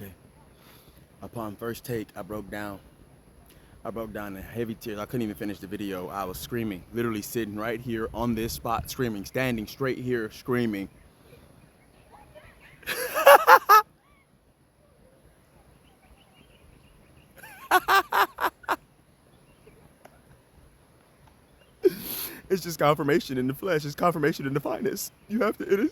Okay. Upon first take, I broke down. I broke down in heavy tears. I couldn't even finish the video. I was screaming, literally sitting right here on this spot, screaming, standing straight here, screaming. It's just confirmation in the flesh. It's confirmation in the finest. You have to. It is.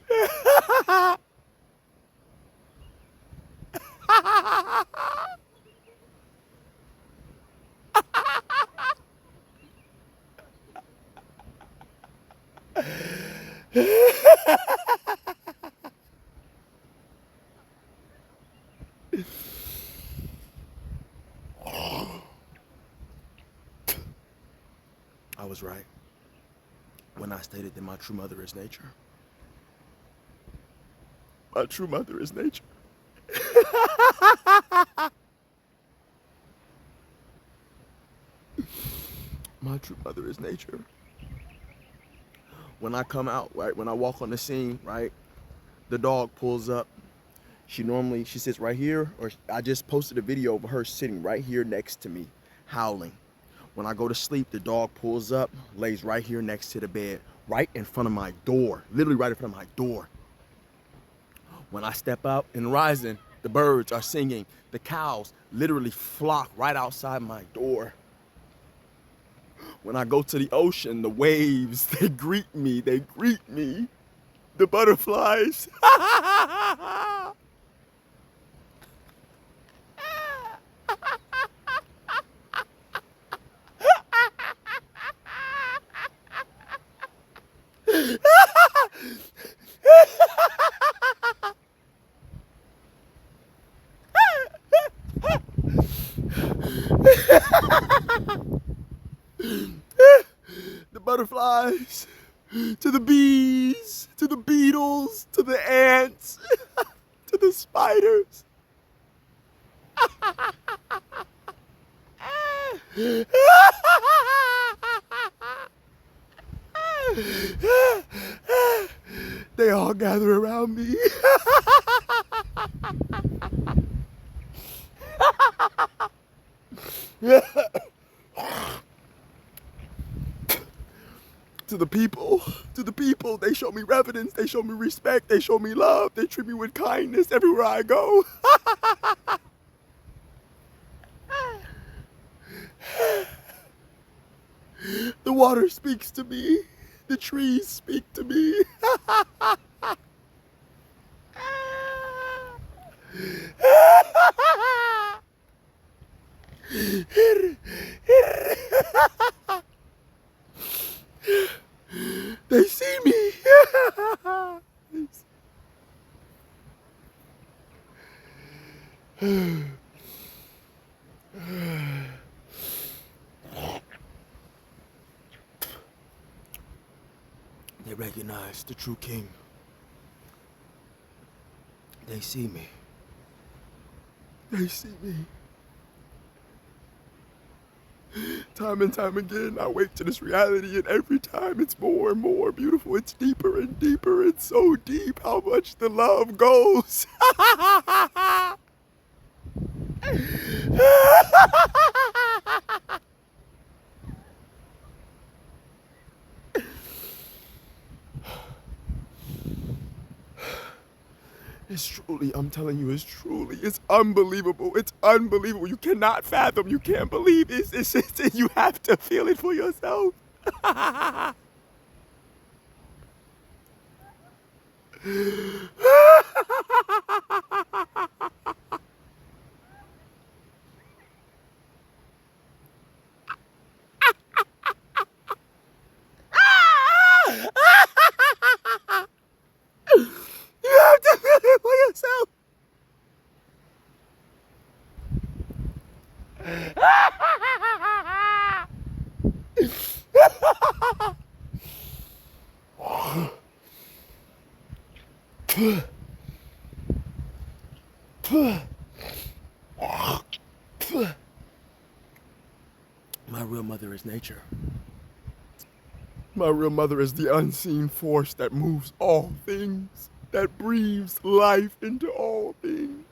I was right when I stated that my true mother is nature. My true mother is nature. My true mother is nature. When I come out, right, when I walk on the scene, right, the dog pulls up. She sits right here, or I just posted a video of her sitting right here next to me, howling. When I go to sleep, the dog pulls up, lays right here next to the bed, right in front of my door, literally right in front of my door. When I step out and rising, the birds are singing. The cows literally flock right outside my door. When I go to the ocean, the waves, they greet me, The butterflies. The butterflies, to the bees, to the beetles, to the ants, to the spiders. They all gather around me. To the people, they show me reverence, they show me respect, they show me love, they treat me with kindness everywhere I go. The water speaks to me, the trees speak to me. They see me. They recognize the true king. They see me. They see me. Time and time again, I wake to this reality, and every time it's more and more beautiful. It's deeper and deeper. It's so deep how much the love goes. It's truly, I'm telling you, it's unbelievable. It's unbelievable. You cannot fathom. You can't believe. You have to feel it for yourself. You have to feel it for yourself. My real mother is nature. My real mother is the unseen force that moves all things, that breathes life into all things.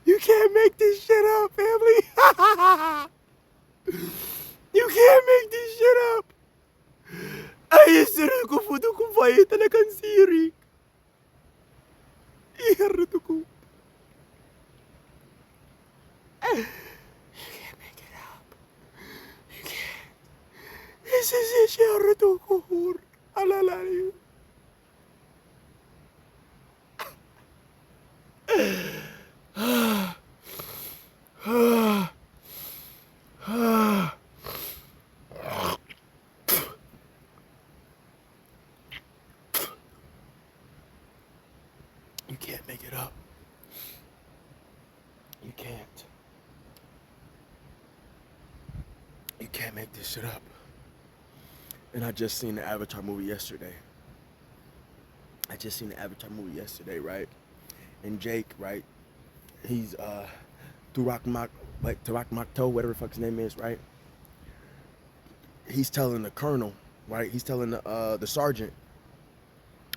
You can't make this shit up, family. You can't make this shit up. Ay, siri ko foto ko fire talagang siri. Iharito ko. You can't make it up. You can't. This is it, iharito ko. Alalay. You can't make it up. You can't. You can't make this shit up. And I just seen the Avatar movie yesterday. Right? And Jake, right? He's Tarak Makto, whatever the fuck his name is, right? He's telling the colonel, right? He's telling the sergeant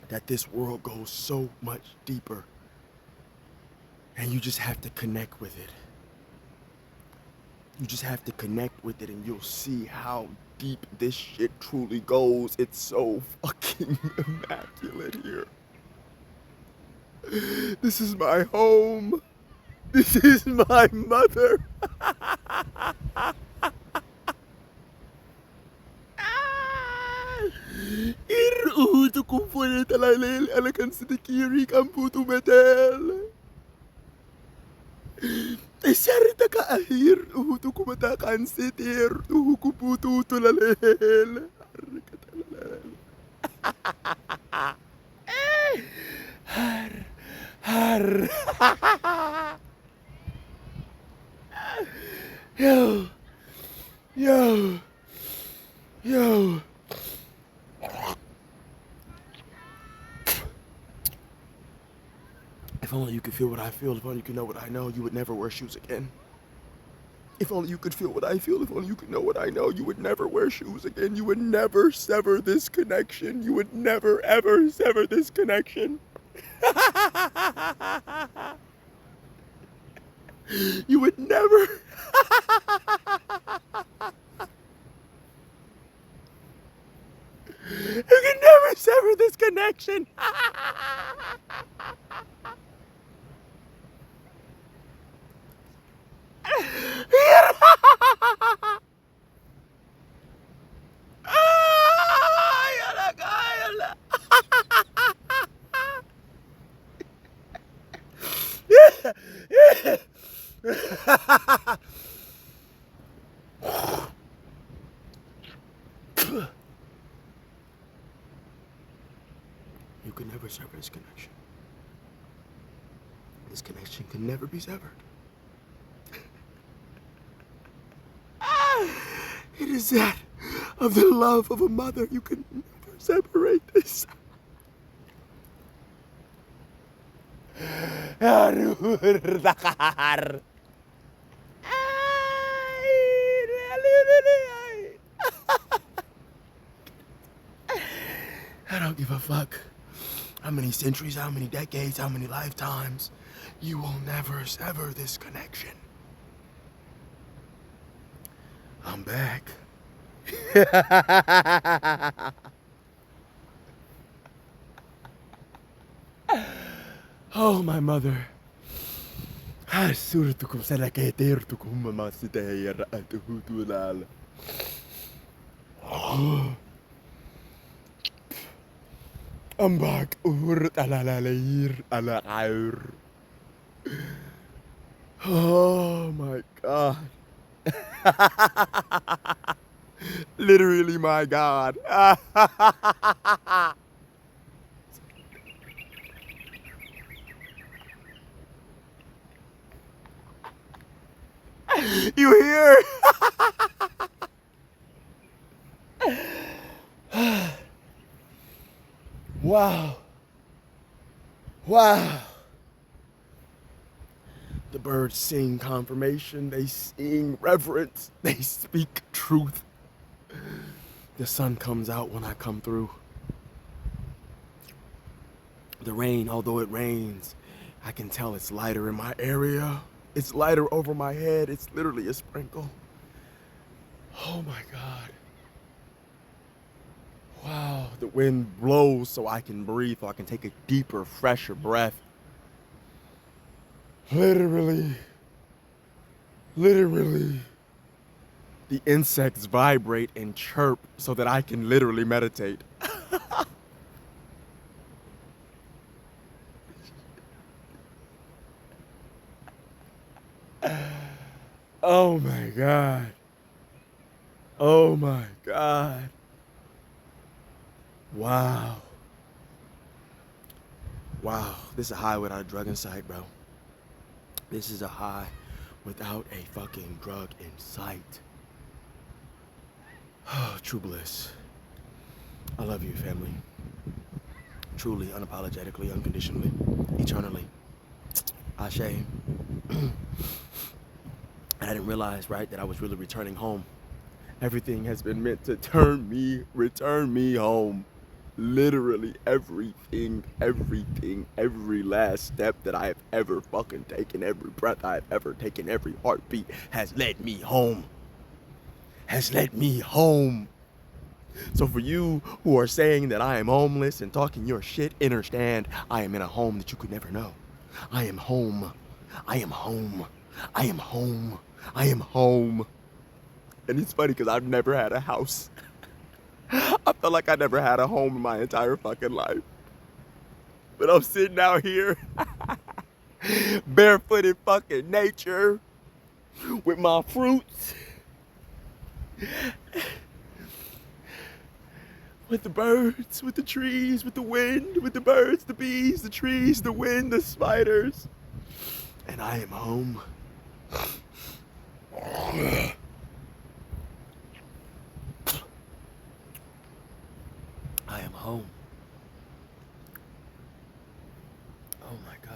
that this world goes so much deeper, and you just have to connect with it. You just have to connect with it, and you'll see how deep this shit truly goes. It's so fucking immaculate here. This is my home. This is my mother. Iruto kung fuera talalel alakan sidikiri kamputu metel. Isarita ka ahir uhutu kumatakan sitir uhuku putu tulalel. Arka talalel. Har. Yo. If only you could feel what I feel, if only you could know what I know, you would never wear shoes again. If only you could feel what I feel, if only you could know what I know, you would never wear shoes again. You would never sever this connection. You would never, ever sever this connection. You would never. You can never sever this connection. You can never sever this connection. This connection can never be severed. It is that of the love of a mother. You can never separate this. I don't give a fuck how many centuries, how many decades, how many lifetimes. You will never sever this connection. I'm back. Oh, my mother. Surtukum salaketertukum mamasitayar atuhutulal. I'm back. Alalalayir alair. Oh my God. Literally my God. You hear? Wow. Wow. The birds sing confirmation. They sing reverence. They speak truth. The sun comes out when I come through. The rain, although it rains, I can tell it's lighter in my area. It's lighter over my head. It's literally a sprinkle. Oh my God. Wow, the wind blows so I can breathe, so I can take a deeper, fresher breath. Literally, the insects vibrate and chirp so that I can literally meditate. Oh my God. Oh my God. Wow. Wow, this is a high without a drug in sight, bro. This is a high without a fucking drug in sight. Oh, true bliss. I love you, family. Truly, unapologetically, unconditionally, eternally. Ashe. I didn't realize, right, that I was really returning home. Everything has been meant to return me home. Literally everything, every last step that I have ever fucking taken, every breath I have ever taken, every heartbeat has led me home. Has led me home. So for you who are saying that I am homeless and talking your shit, understand I am in a home that you could never know. I am home. I am home. I am home. I am home. And it's funny because I've never had a house. I felt like I never had a home in my entire fucking life. But I'm sitting out here, barefoot in fucking nature, with my fruits, with the birds, with the trees, with the wind, with the birds, the bees, the trees, the wind, the spiders. And I am home. I am home. Oh my God.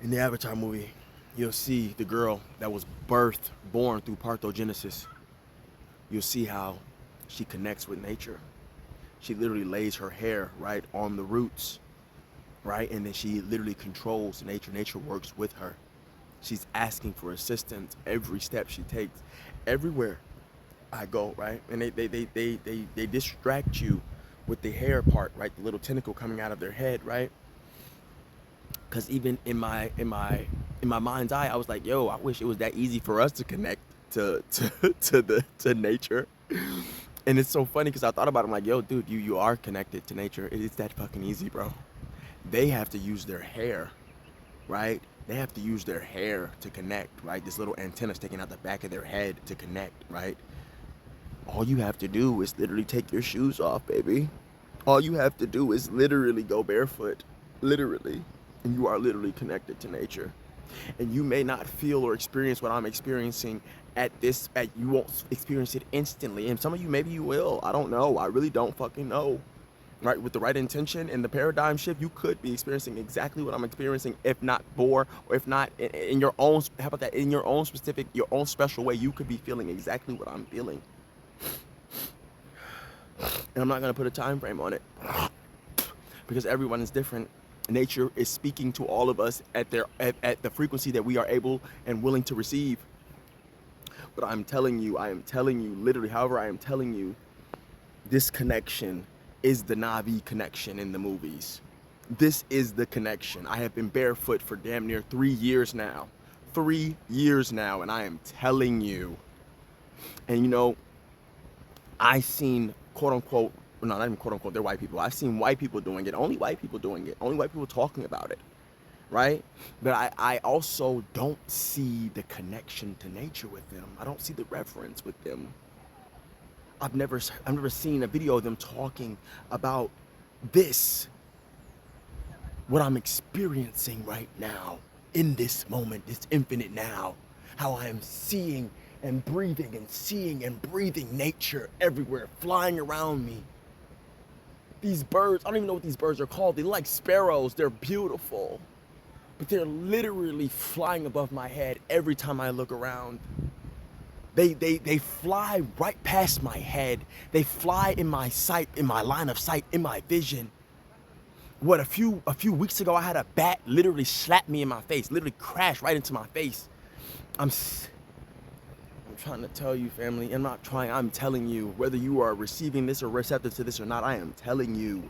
In the Avatar movie, you'll see the girl that was born through parthenogenesis. You'll see how she connects with nature. She literally lays her hair right on the roots, right? And then she literally controls nature. Nature works with her. She's asking for assistance every step she takes, everywhere I go, right? And they distract you with the hair part, right? The little tentacle coming out of their head, right? Because even in my mind's eye, I was like, yo, I wish it was that easy for us to connect to nature. And it's so funny because I thought about it, I'm like, yo, dude, you are connected to nature. It's that fucking easy, bro. They have to use their hair, right? They have to use their hair to connect, right? This little antenna sticking out the back of their head to connect, right? All you have to do is literally take your shoes off, baby. All you have to do is literally go barefoot, literally. And you are literally connected to nature. And you may not feel or experience what I'm experiencing you won't experience it instantly. And some of you, maybe you will. I don't know. I really don't fucking know. Right? With the right intention and the paradigm shift, you could be experiencing exactly what I'm experiencing, if not more, or if not in your own, how about that, in your own specific, your own special way, you could be feeling exactly what I'm feeling. And I'm not going to put a time frame on it because everyone is different. Nature is speaking to all of us at the frequency that we are able and willing to receive. But I am telling you, literally, however I am telling you, this connection is the Na'vi connection in the movies. This is the connection. I have been barefoot for damn near 3 years now. 3 years now, and I am telling you. And you know, I've seen quote unquote, no, not even quote unquote, they're white people. I've seen white people doing it, only white people doing it, only white people talking about it, right? But I also don't see the connection to nature with them. I don't see the reverence with them. I've never seen a video of them talking about this, what I'm experiencing right now. in this moment, this infinite now, how I am seeing and breathing nature everywhere, flying around me. These birds, I don't even know what these birds are called. They're like sparrows. They're beautiful. But they're literally flying above my head every time I look around. They fly right past my head. They fly in my sight, in my line of sight, in my vision. What, a few weeks ago, I had a bat literally slap me in my face, literally crash right into my face. I'm trying to tell you, family. I'm not trying. I'm telling you, whether you are receiving this or receptive to this or not, I am telling you,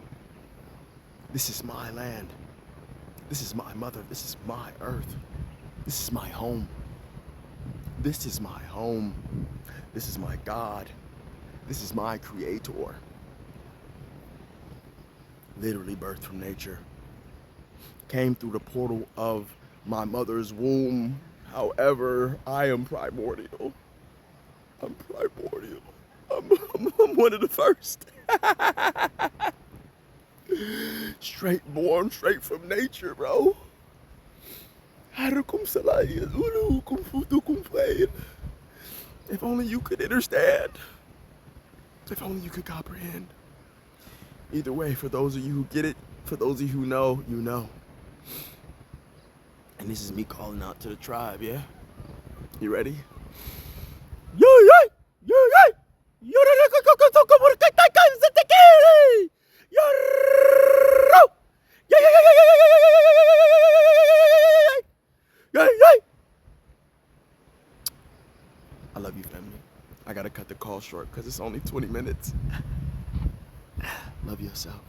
this is my land. This is my mother. This is my earth. This is my home. This is my home. This is my God. This is my creator. Literally birthed from nature. Came through the portal of my mother's womb. However, I am primordial. I'm primordial. I'm one of the first. Straight born, straight from nature, bro. If only you could understand. If only you could comprehend. Either way, for those of you who get it, for those of you who know, you know. And this is me calling out to the tribe, yeah? You ready? I love you, family. I gotta cut the call short because it's only 20 minutes. Love yourself.